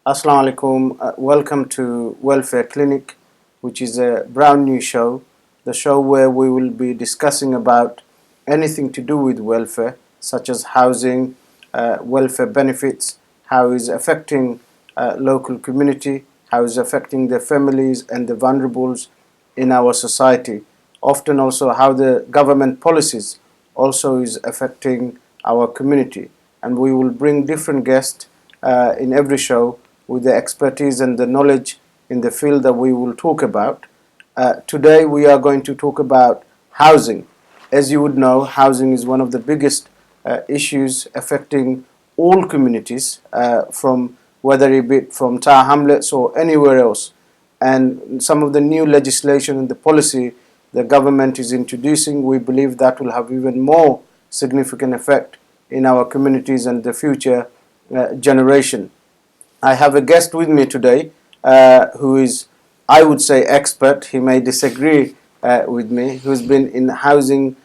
Assalamu alaikum. Welcome to Welfare Clinic, which is a brand new show, the show where we will be discussing about anything to do with welfare, such as housing, welfare benefits, how is affecting local community, how is affecting the families and the vulnerables in our society. Often also how the government policies also is affecting our community. And we will bring different guests in every show with the expertise and the knowledge in the field that we will talk about. Today we are going to talk about housing. As you would know, housing is one of the biggest issues affecting all communities, from whether it be from Tower Hamlets or anywhere else. And some of the new legislation and the policy the government is introducing, we believe that will have even more significant effect in our communities and the future generation. I have a guest with me today who is, I would say, expert. He may disagree with me, who's been in housing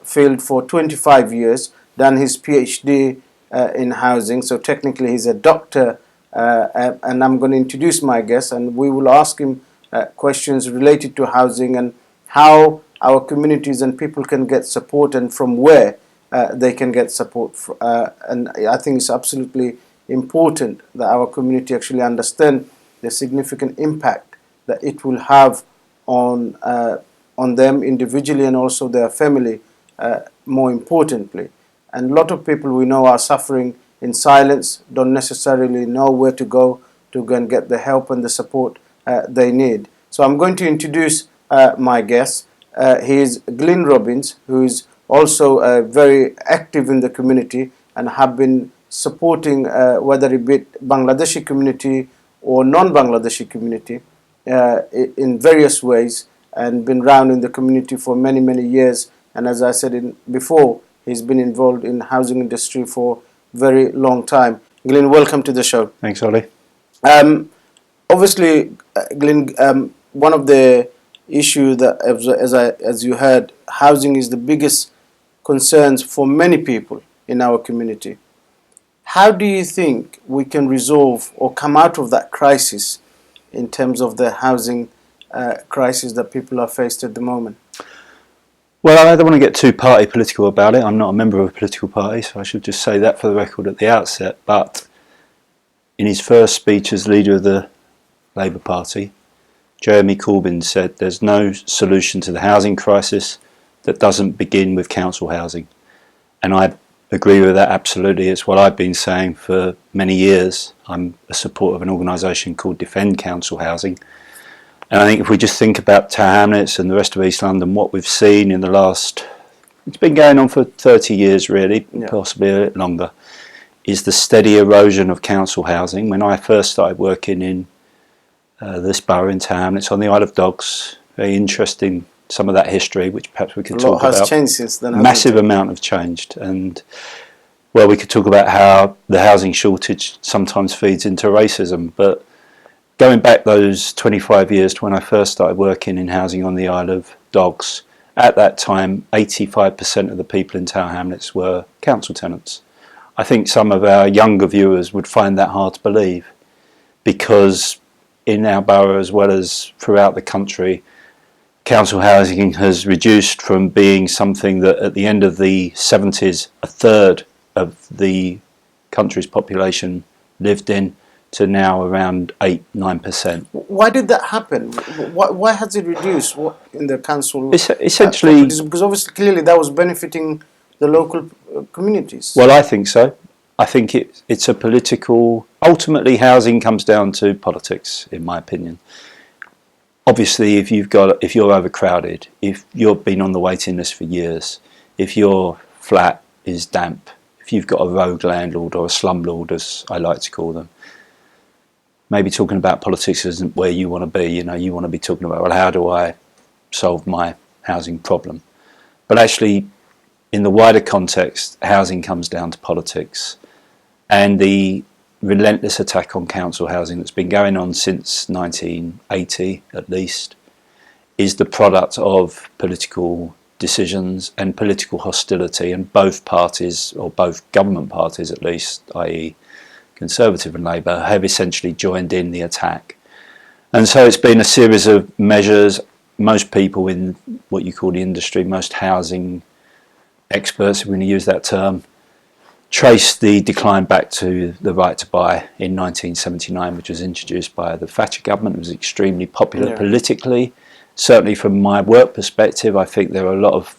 field for 25 years, done his PhD in housing. So technically he's a doctor, and I'm going to introduce my guest, and we will ask him questions related to housing and how our communities and people can get support and from where they can get support. And I think it's absolutely important that our community actually understand the significant impact that it will have on them individually and also their family, more importantly. And a lot of people we know are suffering in silence, don't necessarily know where to go and get the help and the support they need. So I'm going to introduce my guest. He is Glyn Robbins, who is also very active in the community and have been supporting whether it be Bangladeshi community or non-Bangladeshi community in various ways, and been around in the community for many years. And as I said before, he's been involved in housing industry for very long time. Glyn, welcome to the show. Thanks, Ollie. Obviously, Glyn, one of the issue that, as you heard, housing is the biggest concerns for many people in our community. How do you think we can resolve or come out of that crisis in terms of the housing crisis that people are faced at the moment? Well, I don't want to get too party political about it. I'm not a member of a political party, so I should just say that for the record at the outset. But in his first speech as leader of the Labour Party, Jeremy Corbyn said there's no solution to the housing crisis that doesn't begin with council housing. And I agree with that absolutely. It's what I've been saying for many years. I'm a supporter of an organisation called Defend Council Housing. And I think if we just think about Tower Hamlets and the rest of East London, what we've seen in the last, it's been going on for 30 years really, possibly a bit longer, is the steady erosion of council housing. When I first started working in this borough in Tower Hamlets on the Isle of Dogs, very interesting, some of that history, which perhaps we could talk about. A lot has changed since then. Massive amount have changed. And well, we could talk about how the housing shortage sometimes feeds into racism, but going back those 25 years to when I first started working in housing on the Isle of Dogs, at that time 85% of the people in Tower Hamlets were council tenants. I think some of our younger viewers would find that hard to believe, because in our borough as well as throughout the country, council housing has reduced from being something that at the end of the 70s a third of the country's population lived in, to now around 8-9%. Why did that happen? Why has it reduced in the council? Essentially, because obviously, clearly, that was benefiting the local communities. Well, I think so. I think it's a political. Ultimately, housing comes down to politics, in my opinion. Obviously, if you're overcrowded, if you've been on the waiting list for years, if your flat is damp, if you've got a rogue landlord or a slumlord, as I like to call them, maybe talking about politics isn't where you want to be. You want to be talking about, well, how do I solve my housing problem? But actually, in the wider context, housing comes down to politics. And the relentless attack on council housing that's been going on since 1980, at least, is the product of political decisions and political hostility. And both parties, or both government parties at least, i.e. Conservative and Labour, have essentially joined in the attack. And so it's been a series of measures. Most people in what you call the industry, most housing experts, if we're going to use that term, trace the decline back to the right to buy in 1979, which was introduced by the Thatcher government. It was extremely popular politically. Certainly from my work perspective, I think there are a lot of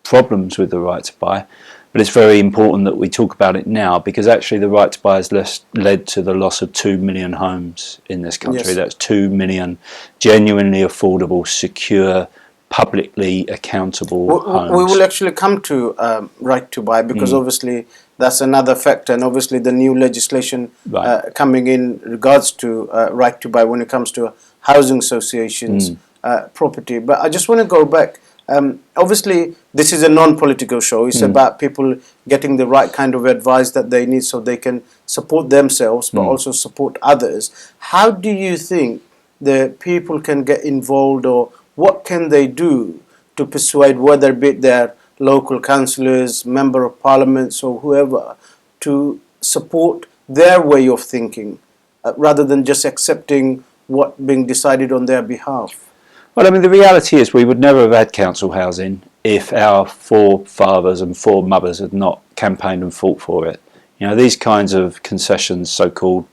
problems with the right to buy, but it's very important that we talk about it now, because actually the right to buy has led to the loss of 2 million homes in this country. Yes. That's 2 million genuinely affordable, secure, publicly accountable homes. We will actually come to right to buy, because obviously that's another factor, and obviously the new legislation coming in regards to right to buy when it comes to housing associations property. But I just want to go back. Obviously this is a non-political show. It's about people getting the right kind of advice that they need so they can support themselves but also support others. How do you think the people can get involved, or what can they do to persuade, whether it be their local councillors, member of parliaments or whoever, to support their way of thinking rather than just accepting what being decided on their behalf? Well, I mean, the reality is we would never have had council housing if our forefathers and foremothers had not campaigned and fought for it. You know, these kinds of concessions, so-called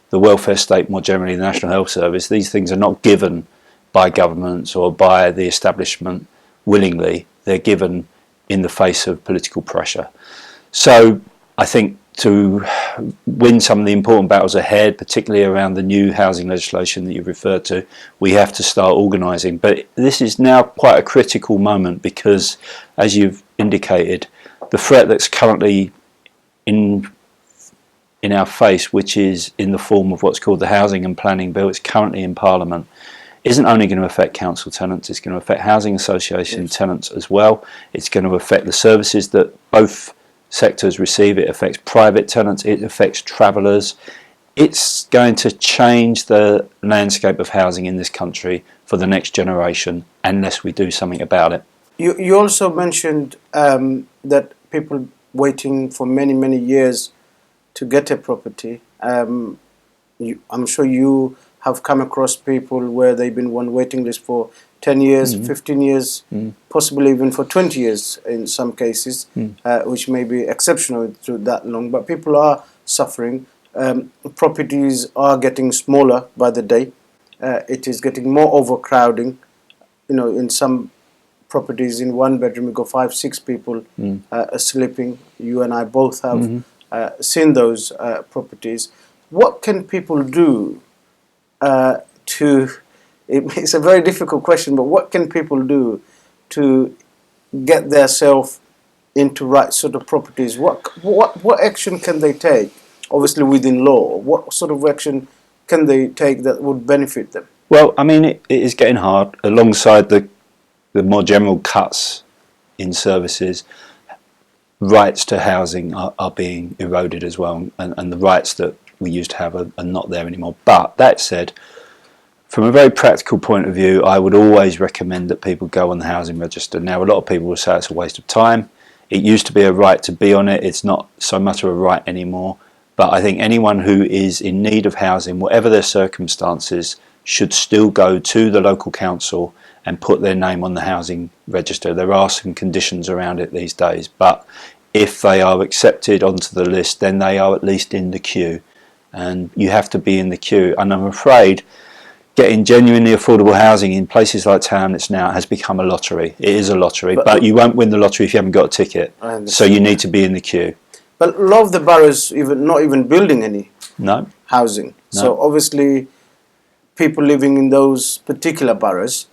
the welfare state more generally, the National Health Service, these things are not given by governments or by the establishment willingly. They're given in the face of political pressure. So I think to win some of the important battles ahead, particularly around the new housing legislation that you've referred to, we have to start organising. But this is now quite a critical moment, because, as you've indicated, the threat that's currently in our face, which is in the form of what's called the Housing and Planning Bill, it's currently in Parliament, isn't only going to affect council tenants, it's going to affect housing association tenants as well. It's going to affect the services that both sectors receive. It affects private tenants, it affects travellers. It's going to change the landscape of housing in this country for the next generation unless we do something about it. You also mentioned that people waiting for many years to get a property. I'm sure you have come across people where they've been on waiting list for 10 years, 15 years, possibly even for 20 years in some cases, which may be exceptional to that long. But people are suffering. Properties are getting smaller by the day. It is getting more overcrowding. You know, in some properties, in one bedroom, you got 5-6 people sleeping. You and I both have seen those properties. What can people do it's a very difficult question, but what can people do to get themselves into right sort of properties? What action can they take? Obviously within law, what sort of action can they take that would benefit them? Well, I mean, it is getting hard. Alongside the more general cuts in services, rights to housing are being eroded as well, and the rights that we used to have are not there anymore. But that said, from a very practical point of view, I would always recommend that people go on the housing register. Now, a lot of people will say it's a waste of time. It used to be a right to be on it. It's not so much of a right anymore. But I think anyone who is in need of housing, whatever their circumstances, should still go to the local council and put their name on the housing register. There are some conditions around it these days, but if they are accepted onto the list, then they are at least in the queue. And you have to be in the queue. And I'm afraid getting genuinely affordable housing in places like Townlets now has become a lottery. It is a lottery, but you won't win the lottery if you haven't got a ticket. So you need to be in the queue. But a lot of the boroughs not even building any housing. No. So obviously people living in those particular boroughs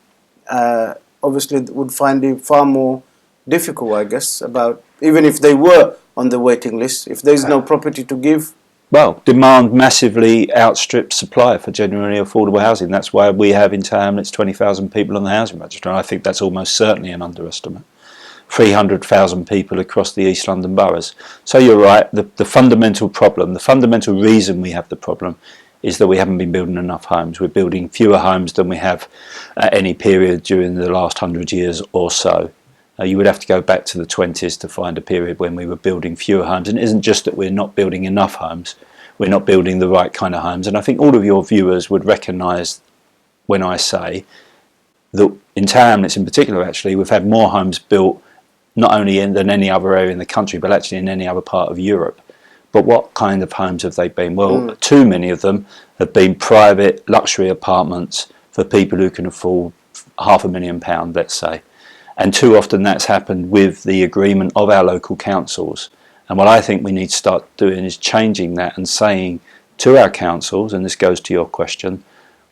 obviously would find it far more difficult, I guess, about even if they were on the waiting list, if there's no property to give. Well, demand massively outstrips supply for genuinely affordable housing. That's why we have in Townlets 20,000 people on the housing register, and I think that's almost certainly an underestimate. 300,000 people across the East London boroughs. So you're right, the fundamental problem, the fundamental reason we have the problem is that we haven't been building enough homes. We're building fewer homes than we have at any period during the last 100 years or so. You would have to go back to the 20s to find a period when we were building fewer homes. And it isn't just that we're not building enough homes, we're not building the right kind of homes. And I think all of your viewers would recognise when I say that in Tower Hamlets in particular, actually, we've had more homes built not only than any other area in the country, but actually in any other part of Europe. But what kind of homes have they been? Well, too many of them have been private luxury apartments for people who can afford £500,000, let's say. And too often that's happened with the agreement of our local councils. And what I think we need to start doing is changing that and saying to our councils, and this goes to your question,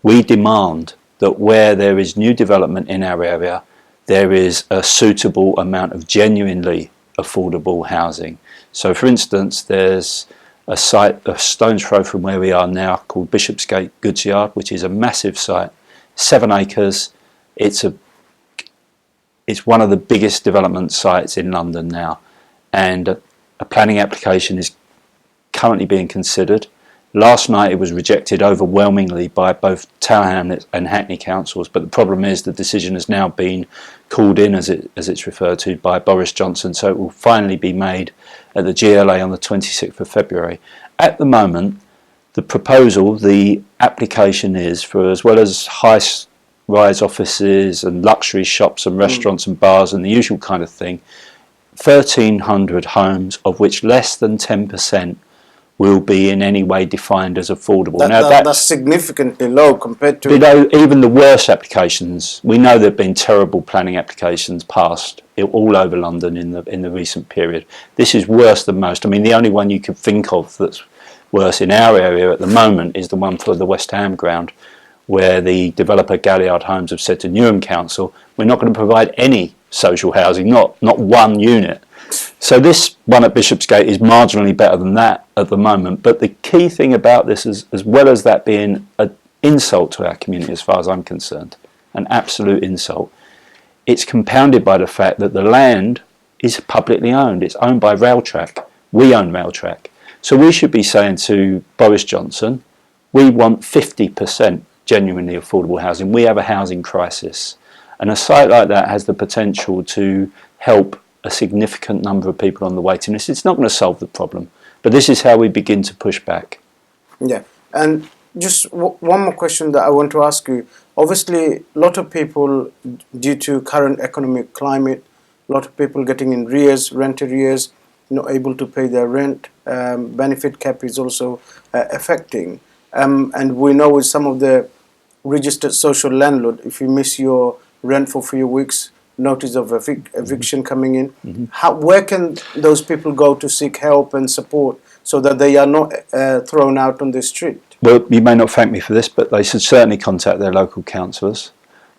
we demand that where there is new development in our area, there is a suitable amount of genuinely affordable housing. So for instance, there's a site a stone's throw from where we are now called Bishopsgate Goods Yard, which is a massive site, 7 acres. It's one of the biggest development sites in London now, and a planning application is currently being considered. Last night it was rejected overwhelmingly by both Tower Hamlets and Hackney councils, but the problem is the decision has now been called in, as it's referred to, by Boris Johnson, so it will finally be made at the GLA on the 26th of February. At the moment, the proposal, the application is for, as well as high-rise offices and luxury shops and restaurants and bars and the usual kind of thing, 1,300 homes, of which less than 10% will be in any way defined as affordable. That's significantly low compared to... even the worst applications. We know there have been terrible planning applications passed all over London in the recent period. This is worse than most. I mean, the only one you could think of that's worse in our area at the moment is the one for the West Ham ground, where the developer Galliard Homes have said to Newham Council, we're not going to provide any social housing, not one unit. So this one at Bishopsgate is marginally better than that at the moment. But the key thing about this is, as well as that being an insult to our community as far as I'm concerned, an absolute insult, it's compounded by the fact that the land is publicly owned. It's owned by Railtrack. We own Railtrack. So we should be saying to Boris Johnson, we want 50% genuinely affordable housing. We have a housing crisis. And a site like that has the potential to help a significant number of people on the waiting list. It's not going to solve the problem, but this is how we begin to push back. Yeah, and just one more question that I want to ask you. Obviously, a lot of people, due to current economic climate, a lot of people getting in arrears, rent arrears, not able to pay their rent. Benefit cap is also affecting. And we know with some of the registered social landlord, if you miss your rent for a few weeks, notice of eviction coming in. Where can those people go to seek help and support so that they are not thrown out on the street? Well, you may not thank me for this, but they should certainly contact their local councillors.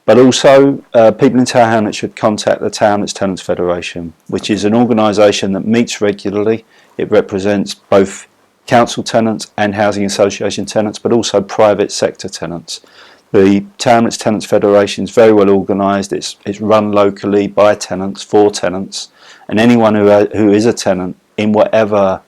But also, people in Tower Hamlets should contact the Tower Hamlets Tenants Federation, which is an organisation that meets regularly. It represents both council tenants and housing association tenants, but also private sector tenants. The Tower Hamlets Tenants Federation is very well organised. It's run locally by tenants, for tenants, and anyone who is a tenant in whatever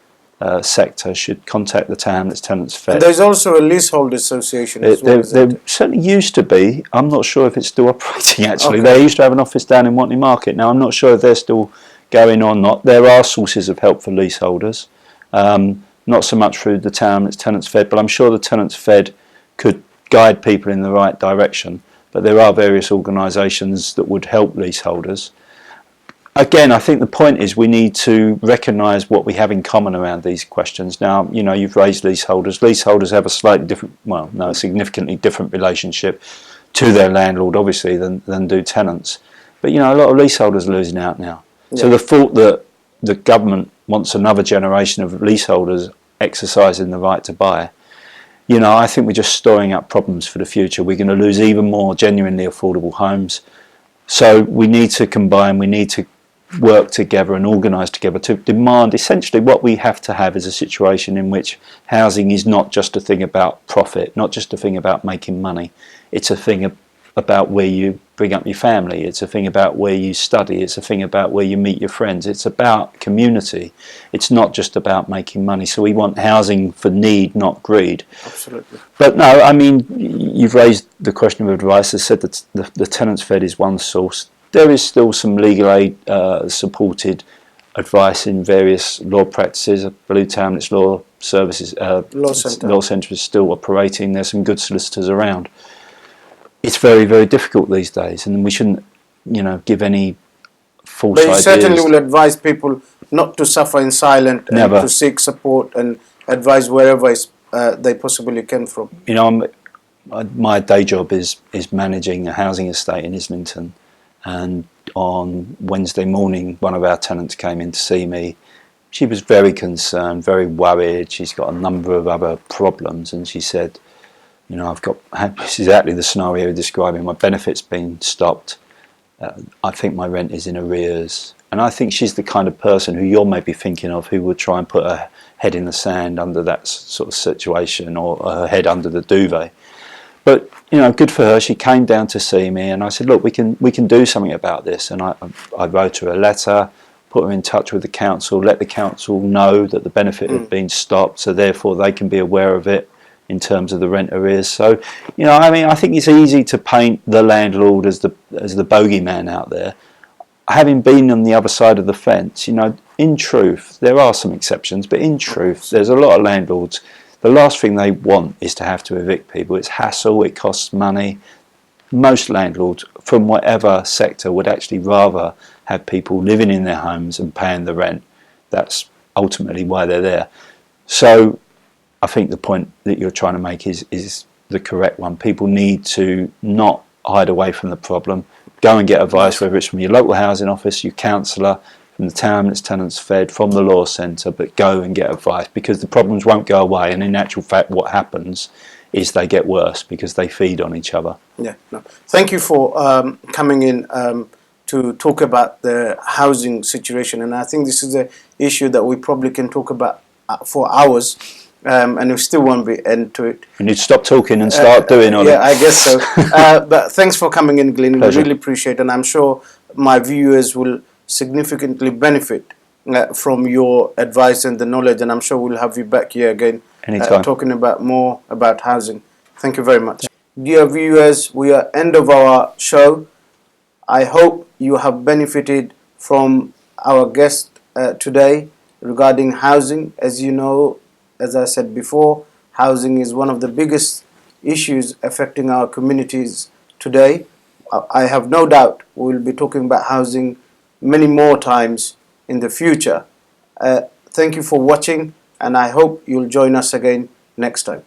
sector should contact the Tower Hamlets Tenants Fed. And there's also a leasehold association as well. There certainly used to be. I'm not sure if it's still operating actually. Okay. They used to have an office down in Wantley Market. Now I'm not sure if they're still going or not. There are sources of help for leaseholders, not so much through the Tower Hamlets Tenants Fed, but I'm sure the Tenants Fed could guide people in the right direction. But there are various organisations that would help leaseholders. Again, I think the point is we need to recognise what we have in common around these questions. Now, you know, you've raised leaseholders. Leaseholders have a slightly different, well, no, a significantly different relationship to their landlord, obviously, than do tenants. But, you know, a lot of leaseholders are losing out now. Yeah. So the thought that the government wants another generation of leaseholders exercising the right to buy, you know, I think we're just storing up problems for the future. We're going to lose even more genuinely affordable homes. So we need to combine, we need to work together and organise together to demand essentially what we have to have is a situation in which housing is not just a thing about profit, not just a thing about making money. It's a thing about where you bring up your family, it's a thing about where you study, it's a thing about where you meet your friends, it's about community. It's not just about making money. So we want housing for need, not greed. Absolutely. But no, I mean, you've raised the question of advice. I said that the Tenants Fed is one source. There is still some legal aid supported advice in various law practices. I believe Tower Hamlets Law services, Law centre is still operating. There's some good solicitors around. It's very, very difficult these days, and we shouldn't, give any false But you ideas. certainly will advise people not to suffer in silence and Never. to seek support and advice wherever they possibly can from. My day job is managing a housing estate in Islington, and on Wednesday morning one of our tenants came in to see me. She was very concerned, very worried. She's got a number of other problems, and she said, I've got exactly the scenario you're describing. My benefit's been stopped. I think my rent is in arrears. And I think she's the kind of person who you're maybe thinking of, who would try and put her head in the sand under that sort of situation, or her head under the duvet. But good for her. She came down to see me, and I said, look, we can do something about this. And I wrote her a letter, put her in touch with the council, let the council know that the benefit had been stopped, so therefore they can be aware of it in terms of the rent arrears. So, I think it's easy to paint the landlord as the bogeyman out there. Having been on the other side of the fence, in truth, there are some exceptions, but in truth, there's a lot of landlords. The last thing they want is to have to evict people. It's hassle, it costs money. Most landlords, from whatever sector, would actually rather have people living in their homes and paying the rent. That's ultimately why they're there. So I think the point that you're trying to make is the correct one. People need to not hide away from the problem. Go and get advice, whether it's from your local housing office, your councillor, from the town that's tenants fed, from the law centre, but go and get advice, because the problems won't go away, and in actual fact what happens is they get worse because they feed on each other. Yeah. No. Thank you for coming in to talk about the housing situation, and I think this is an issue that we probably can talk about for hours. And we still won't be end to it. We need to stop talking and start doing on it. Yeah, I guess so. But thanks for coming in, Glyn. We really appreciate it, and I'm sure my viewers will significantly benefit from your advice and the knowledge, and I'm sure we'll have you back here again talking about more about housing. Thank you very much. Dear viewers, we are end of our show. I hope you have benefited from our guest today regarding housing. As you know, as I said before, housing is one of the biggest issues affecting our communities today. I have no doubt we will be talking about housing many more times in the future. Thank you for watching, and I hope you'll join us again next time.